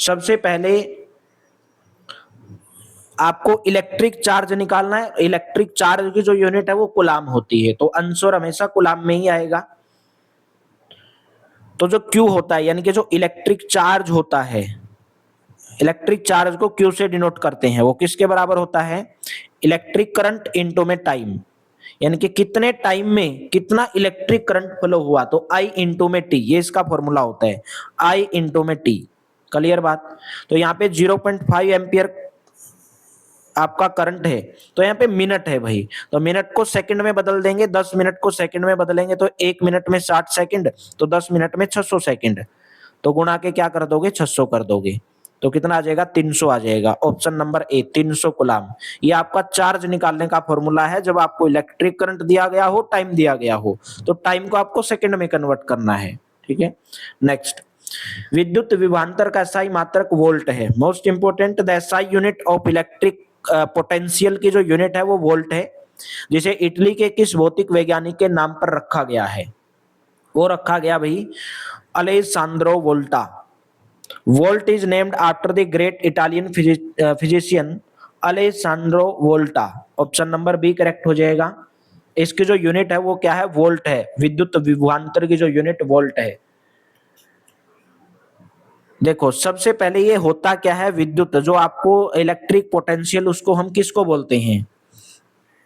सबसे पहले आपको इलेक्ट्रिक चार्ज निकालना है। इलेक्ट्रिक चार्ज की जो यूनिट है वो कुलाम होती है, तो आंसर हमेशा कुलाम में ही आएगा। तो जो क्यू होता है, यानी कि जो इलेक्ट्रिक चार्ज होता है, इलेक्ट्रिक चार्ज को क्यू से डिनोट करते हैं, वो किसके बराबर होता है, इलेक्ट्रिक करंट इनटू में टाइम, यानी कि कितने टाइम में कितना इलेक्ट्रिक करंट फ्लो हुआ, तो आई इंटू में टी, ये इसका फॉर्मूला होता है, आई इंटू में टी। क्लियर बात। तो यहाँ पे 0.5 एम्पियर आपका करंट है, तो यहाँ पे मिनट है भाई, तो मिनट को सेकंड में बदल देंगे, 10 मिनट को सेकंड में बदलेंगे तो 1 मिनट में 60 सेकंड, तो 10 मिनट में 600 सेकंड, तो गुणा के क्या कर दोगे, 600 कर दोगे, तो कितना आ जाएगा, 300 आ जाएगा। ऑप्शन नंबर ए 300 कुलाम, ये आपका चार्ज निकालने का फॉर्मूला है। जब आपको इलेक्ट्रिक करंट दिया गया हो, टाइम दिया गया हो, तो टाइम को आपको सेकंड में कन्वर्ट करना है, ठीक है। नेक्स्ट, विद्युत विभवांतर का एसआई मात्रक वोल्ट है। Most important, the SI unit of electric potential की जो यूनिट है वो वोल्ट है, जिसे इटली के किस भौतिक वैज्ञानिक के नाम पर रखा गया है, वो रखा गया भाई Alessandro Volta. Volt is named after the great Italian physician Alessandro Volta. Option number B correct हो जाएगा। इसकी जो यूनिट है वो क्या है, वोल्ट है। विद्युत विभवांतर की जो यूनिट वोल्ट है। देखो सबसे पहले ये होता क्या है, विद्युत जो आपको इलेक्ट्रिक पोटेंशियल, उसको हम किसको बोलते हैं,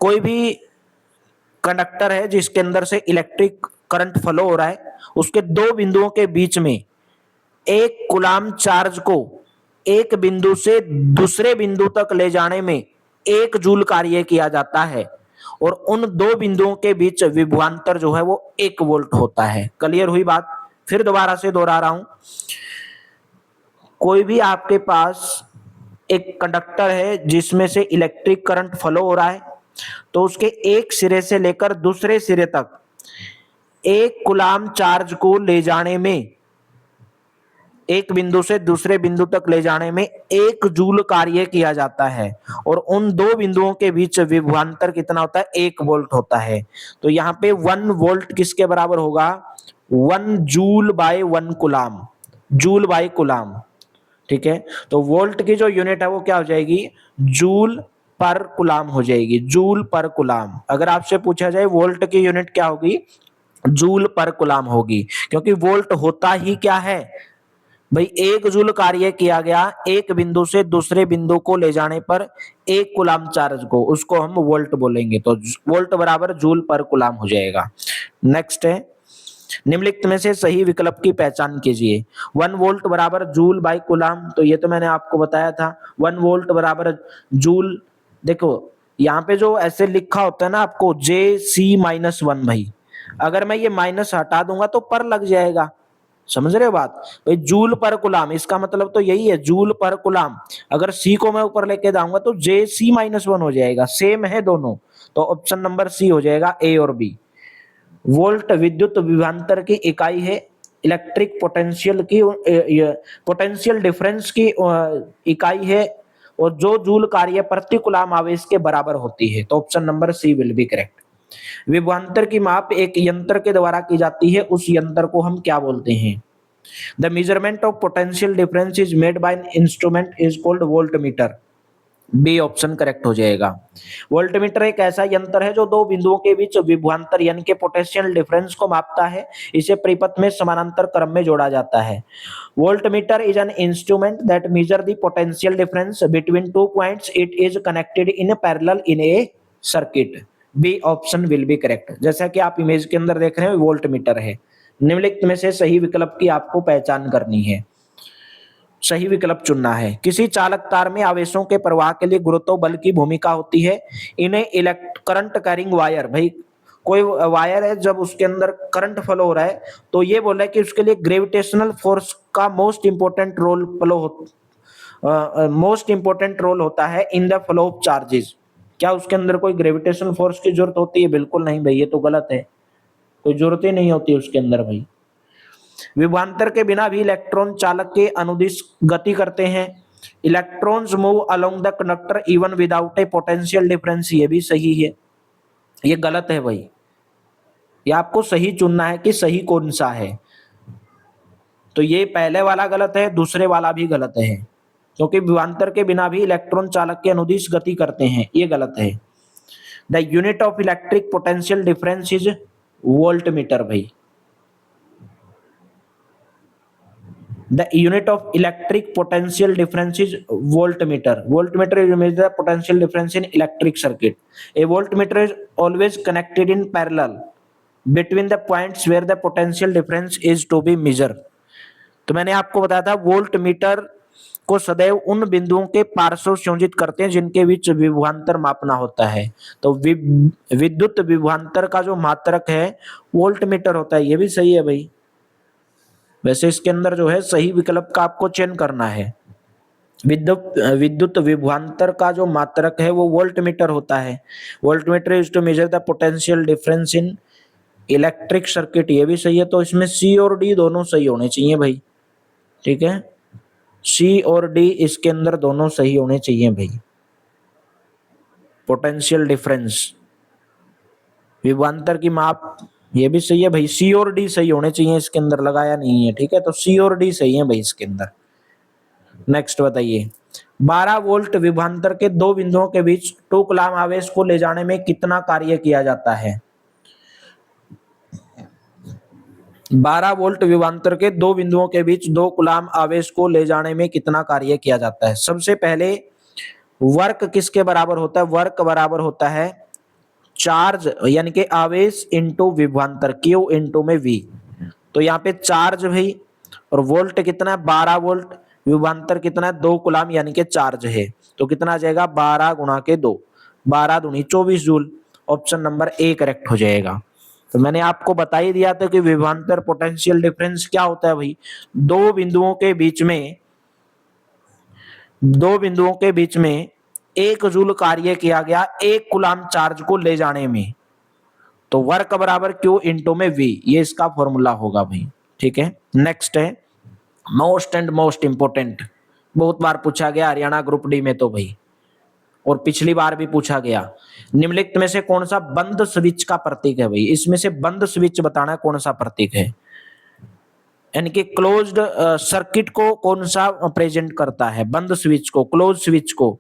कोई भी कंडक्टर है जिसके अंदर से इलेक्ट्रिक करंट फ्लो हो रहा है, उसके दो बिंदुओं के बीच में एक कूलाम चार्ज को एक बिंदु से दूसरे बिंदु तक ले जाने में 1 जूल कार्य किया जाता है, और उन दो बिंदुओं के बीच विभवांतर जो है वो 1 वोल्ट होता है। क्लियर हुई बात। फिर दोबारा से दोहरा रहा हूं, कोई भी आपके पास एक कंडक्टर है जिसमें से इलेक्ट्रिक करंट फ्लो हो रहा है, तो उसके एक सिरे से लेकर दूसरे सिरे तक 1 कूलाम चार्ज को ले जाने में, एक बिंदु से दूसरे बिंदु तक ले जाने में 1 जूल कार्य किया जाता है, और उन दो बिंदुओं के बीच विभवांतर कितना होता है? 1 वोल्ट होता है। तो यहाँ पे 1 वोल्ट किसके बराबर होगा? 1 जूल/1 कूलाम, जूल/कूलाम। ठीक है, तो वोल्ट की जो यूनिट है वो क्या हो जाएगी? जूल पर कूलाम हो जाएगी, जूल पर कूलाम। अगर आपसे पूछा जाए वोल्ट की यूनिट क्या होगी? जूल पर कूलाम होगी, क्योंकि वोल्ट होता ही क्या है भाई? 1 जूल कार्य किया गया एक बिंदु से दूसरे बिंदु को ले जाने पर 1 कूलाम चार्ज को, उसको हम वोल्ट बोलेंगे। तो वोल्ट बराबर जूल पर कूलाम हो जाएगा। नेक्स्ट है, निम्नलिखित में से सही विकल्प की पहचान कीजिए। 1 वोल्ट बराबर जूल/कूलाम, तो ये तो मैंने आपको बताया था। 1 वोल्ट बराबर जूल, देखो यहाँ पे जो ऐसे लिखा होता है ना आपको J C-1 भाई, अगर मैं ये माइनस हटा दूंगा तो पर लग जाएगा। समझ रहे हो बात भाई? जूल पर कूलाम, इसका मतलब तो यही है, जूल पर कूलाम। अगर सी को मैं ऊपर लेके जाऊंगा तो J C-1 हो जाएगा, सेम है दोनों। तो ऑप्शन नंबर सी हो जाएगा, ए और बी। वोल्ट विद्युत विभवांतर की इकाई है, इलेक्ट्रिक पोटेंशियल की पोटेंशियल डिफरेंस की इकाई है, और जो जूल कार्य प्रति कूलाम आवेश के बराबर होती है। तो option number C will be correct. विभवांतर की माप एक यंत्र के द्वारा की जाती है, उस यंत्र को हम क्या बोलते हैं? The measurement of potential difference is made by an instrument is called voltmeter. B option correct हो जाएगा। वोल्टमीटर एक ऐसा यंत्र है जो दो बिंदुओं के बीच विभवांतर यानी कि पोटेंशियल डिफरेंस को मापता है। इसे परिपथ में समानांतर क्रम में जोड़ा जाता है। Voltmeter is an instrument that measure the potential difference between two points. It is connected in parallel in a circuit. B option will be correct. जैसा कि आप इमेज के अंदर देख रहे हो वोल्टमीटर है। निम्नलिखित में से सही विकल्प की आपको पहचान करनी है, सही विकल्प चुनना है। किसी चालक तार में आवेशों के प्रवाह के लिए गुरुत्व बल की भूमिका होती है। इन्हें इलेक्ट करंट कैरिंग वायर, भाई कोई वायर है जब उसके अंदर करंट फ्लो हो रहा है तो ये बोल रहा है कि उसके लिए ग्रेविटेशनल फोर्स का मोस्ट इंपोर्टेंट रोल होता है in the flow of charges. क्या उसके अंदर कोई ग्रेविटेशनल फोर्स की जरूरत होती है? बिल्कुल नहीं भाई, ये तो गलत है, कोई जरूरत ही नहीं होती उसके अंदर भाई। विभवांतर के बिना भी इलेक्ट्रॉन चालक के अनुदिश गति करते हैं। Electrons move along the conductor even without A potential difference, ये भी सही है। ये गलत है भाई, ये आपको सही चुनना है कि सही कौन सा है। तो ये पहले वाला गलत है, दूसरे वाला भी गलत है, क्योंकि विभवांतर के बिना भी इलेक्ट्रॉन चालक के अनुदिश गति करते हैं, ये गलत है। The unit of electric potential difference is voltmeter भाई। The unit of electric potential difference is voltmeter. Voltmeter is measure the potential difference in electric circuit. A voltmeter is always connected in parallel between the points where the potential difference is to be measured. तो मैंने आपको बताया था वोल्टमीटर को सदैव उन बिंदुओं के पार्श्व संयोजित करते हैं जिनके बीच विभवांतर मापना होता है। तो विद्युत विभवांतर का जो मात्रक है वोल्टमीटर होता है, ये भी सही है भाई। वैसे इसके अंदर जो है सही विकल्प का आपको चयन करना है। विद्युत विभवांतर का जो मात्रक है वो वोल्टमीटर होता है। Voltmeter is to measure the potential difference in electric circuit, ये भी सही है। तो इसमें सी और डी दोनों सही होने चाहिए भाई, ठीक है। सी और डी इसके अंदर दोनों सही होने चाहिए भाई। पोटेंशियल डिफरेंस, विभवांतर की माप, ये भी सही है भाई। सी और डी सही होने चाहिए, इसके अंदर लगाया नहीं है, ठीक है। तो सी और डी सही है भाई इसके अंदर। नेक्स्ट बताइए, 12 वोल्ट विभवांतर के दो बिंदुओं के बीच 2 कूलाम आवेश को ले जाने में कितना कार्य किया जाता है? 12 वोल्ट विभवांतर के दो बिंदुओं के बीच 2 कूलाम आवेश को ले जाने में कितना कार्य किया जाता है? सबसे पहले वर्क किसके बराबर होता है? वर्क बराबर होता है चार्ज यानी कि आवेश इंटू विभवांतर, Q इंटू में V। तो यहाँ पे चार्ज भाई, और वोल्ट कितना है? 12 वोल्ट। विभवांतर कितना है? 2 कूलाम यानी कि चार्ज है। तो कितना आ जाएगा? 12 गुणा के 2, 12 दूनी 24 joule. Option number A correct हो जाएगा। तो मैंने आपको बता ही दिया था कि विभवांतर पोटेंशियल डिफरेंस क्या होता है भाई? दो बिंदुओं के बीच में 1 जूल कार्य किया गया 1 कूलाम चार्ज को ले जाने में, तो वर्क बराबर Q इंटू में V, ये इसका फॉर्मूला होगा भाई। ठीक है, नेक्स्ट है मोस्ट एंड मोस्ट इंपोर्टेंट, बहुत बार पूछा गया हरियाणा ग्रुप डी में तो भाई, और पिछली बार भी पूछा गया। निम्नलिखित में से कौन सा बंद स्विच का प्रतीक है भाई, इसमें से बंद स्विच बताना है कौन सा प्रतीक है, यानी कि क्लोज्ड सर्किट को कौन सा प्रेजेंट करता है, बंद स्विच को, क्लोज स्विच को।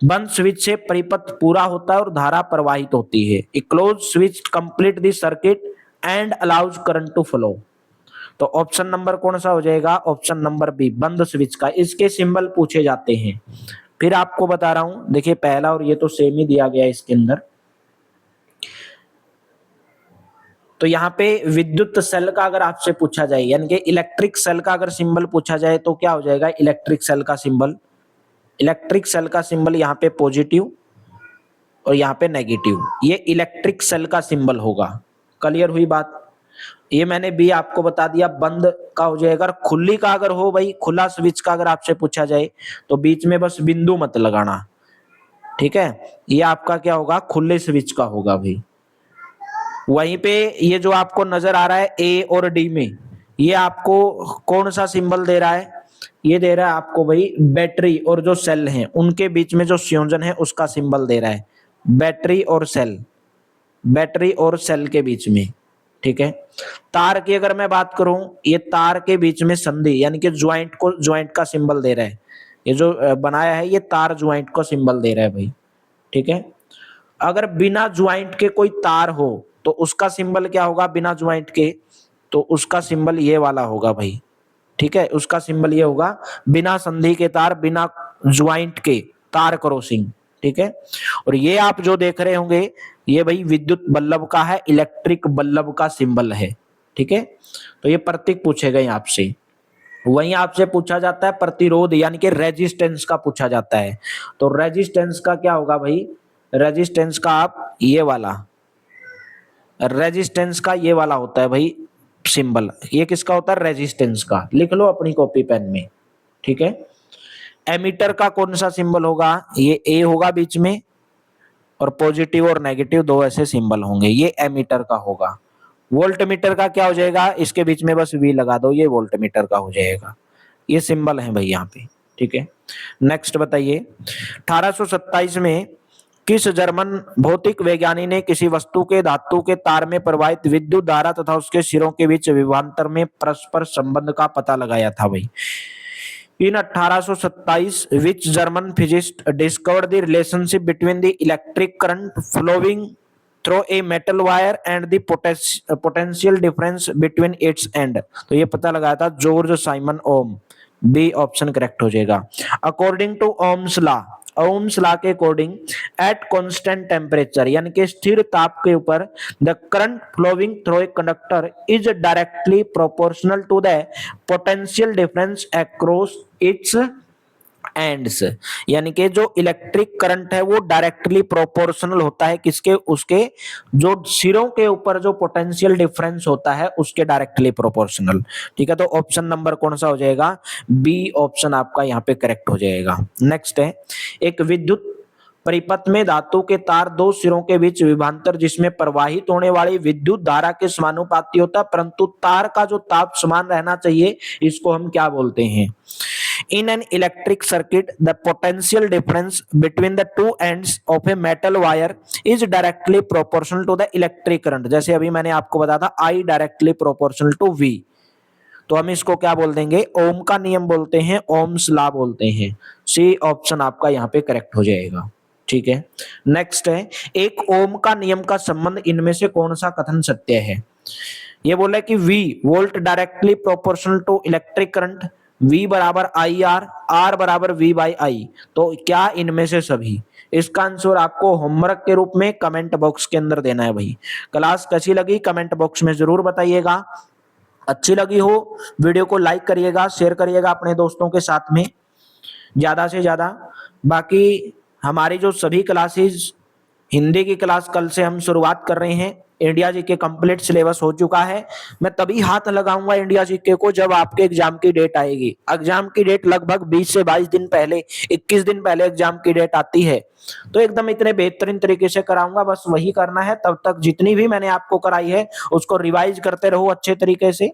बंद स्विच से परिपथ पूरा होता है और धारा प्रवाहित होती है। A close switch complete the circuit and allows current to flow. तो ऑप्शन नंबर कौन सा हो जाएगा, ऑप्शन नंबर बी, बंद स्विच का। इसके सिंबल पूछे जाते हैं। फिर आपको बता रहा हूं, देखिए पहला और ये तो सेम ही दिया गया है इसके अंदर। तो यहाँ पे विद्युत सेल का अगर आपसे पूछा जाए, यानी कि इलेक्ट्रिक सेल का अगर सिंबल पूछा जाए तो क्या हो जाएगा, इलेक्ट्रिक सेल का सिंबल। इलेक्ट्रिक सेल का सिंबल यहाँ पे पॉजिटिव और यहाँ पे नेगेटिव, ये इलेक्ट्रिक सेल का सिंबल होगा। क्लियर हुई बात, ये मैंने भी आपको बता दिया। बंद का हो जाएगा, खुली का अगर हो भाई, खुला स्विच का अगर आपसे पूछा जाए तो बीच में बस बिंदु मत लगाना। ठीक है, ये आपका क्या होगा, खुले स्विच का होगा भाई। वहीं पे ये जो आपको नजर आ रहा है ए और डी में, ये आपको कौन सा सिंबल दे रहा है, ये दे रहा है आपको भाई बैटरी और जो सेल हैं उनके बीच में जो संयोजन है उसका सिंबल दे रहा है, बैटरी और सेल, बैटरी और सेल के बीच में। ठीक है, तार की अगर मैं बात करूं, ये तार के बीच में संधि यानी कि ज्वाइंट को, ज्वाइंट का सिंबल दे रहा है। ये जो बनाया है ये तार ज्वाइंट को सिंबल दे रहा है भाई। ठीक है, अगर बिना ज्वाइंट के कोई तार हो तो उसका सिंबल क्या होगा, बिना ज्वाइंट के, तो उसका सिंबल ये वाला होगा भाई। ठीक है, उसका सिंबल ये होगा, बिना संधि के तार, बिना ज्वाइंट के तार क्रॉसिंग। ठीक है, और ये आप जो देख रहे होंगे ये भाई विद्युत बल्ब का है, इलेक्ट्रिक बल्ब का सिंबल है। ठीक है, तो ये प्रतीक पूछे गए आपसे। वहीं आपसे पूछा जाता है प्रतिरोध यानी कि रेजिस्टेंस का पूछा जाता है। तो रेजिस्टेंस का क्या होगा भाई, रेजिस्टेंस का आप ये वाला, रेजिस्टेंस का ये वाला होता है भाई सिंबल। ये किसका होता है, रेजिस्टेंस का, लिख लो अपनी कॉपी पेन में। ठीक है, एमीटर का कौन सा सिंबल होगा, ये ए होगा बीच में, और पॉजिटिव और नेगेटिव दो ऐसे सिंबल होंगे, ये एमीटर का होगा। वोल्टमीटर का क्या हो जाएगा, इसके बीच में बस वी लगा दो, ये वोल्टमीटर का हो जाएगा। ये सिंबल है भाई यहाँ पे। ठीक है, नेक्स्ट बताइए, 1827 में किस जर्मन भौतिक वैज्ञानिक ने किसी वस्तु के धातु के तार में प्रवाहित विद्युत धारा तथा उसके सिरों के बीच विभवांतर में परस्पर संबंध का पता लगाया था भाई। In 1827, which German physicist discovered the relationship between the electric current flowing through a metal wire and the potential difference between its end? तो ये पता लगाया था George Simon Ohm. B option correct हो जाएगा। According to Ohm's law, Ohm's law के अकॉर्डिंग एट कांस्टेंट टेम्परेचर यानी कि स्थिर ताप के ऊपर the current flowing through a conductor is directly proportional to the potential difference across its ends, यानी कि जो इलेक्ट्रिक करंट है वो डायरेक्टली प्रोपोर्शनल होता है किसके, उसके जो सिरों के ऊपर जो पोटेंशियल डिफरेंस होता है उसके डायरेक्टली प्रोपोर्शनल। ठीक है, तो ऑप्शन नंबर कौन सा हो जाएगा, बी ऑप्शन आपका यहाँ पे करेक्ट हो जाएगा। नेक्स्ट है, एक विद्युत परिपथ में धातु के तार दो सिरों के बीच विभवांतर जिसमें प्रवाहित होने वाली विद्युत धारा के समानुपाती होता है, परंतु तार का जो ताप समान रहना चाहिए, इसको हम क्या बोलते हैं। In an electric circuit, the potential difference between the two ends of a metal wire is directly proportional to the electric current। जैसे अभी मैंने आपको बताया था I directly proportional to V, तो हम इसको क्या बोल देंगे, ओम का नियम बोलते हैं, ओम्स लॉ बोलते हैं। सी ऑप्शन आपका यहाँ पे करेक्ट हो जाएगा। ठीक है, नेक्स्ट है, एक ओम का नियम का संबंध इनमें से कौन सा कथन सत्य है। ये बोला कि V volt directly proportional to electric current, V बराबर आई आर, आर बराबर V बाई आई, तो क्या इनमें से सभी। इसका आंसर आपको होमवर्क के रूप में कमेंट बॉक्स के अंदर देना है भाई। क्लास कैसी लगी कमेंट बॉक्स में जरूर बताइएगा। अच्छी लगी हो वीडियो को लाइक करिएगा, शेयर करिएगा अपने दोस्तों के साथ में ज्यादा से ज्यादा। बाकी हमारी जो सभी क्लासेस हिंदी की क्लास कल से हम शुरुआत कर रहे हैं। इंडिया जीके कंप्लीट सिलेबस हो चुका है। मैं तभी हाथ लगाऊंगा इंडिया जीके को जब आपके एग्जाम की डेट आएगी। एग्जाम की डेट लगभग 20 से 22 दिन पहले, 21 दिन पहले एग्जाम की डेट आती है। तो एकदम इतने बेहतरीन तरीके से कराऊंगा, बस वही करना है। तब तक जितनी भी मैंने आपको कराई है उसको रिवाइज करते रहो अच्छे तरीके से।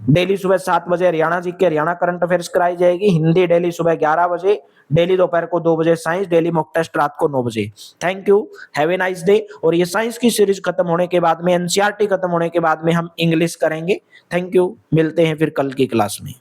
डेली सुबह 7 बजे Haryana GK, Haryana current affairs कराई जाएगी। हिंदी डेली सुबह 11 बजे, डेली दोपहर को 2 बजे साइंस, डेली मॉक टेस्ट रात को 9 बजे। Thank you, have a nice day. और ये साइंस की सीरीज खत्म होने के बाद में, एनसीईआरटी खत्म होने के बाद में हम इंग्लिश करेंगे। थैंक यू, मिलते हैं फिर कल की क्लास में।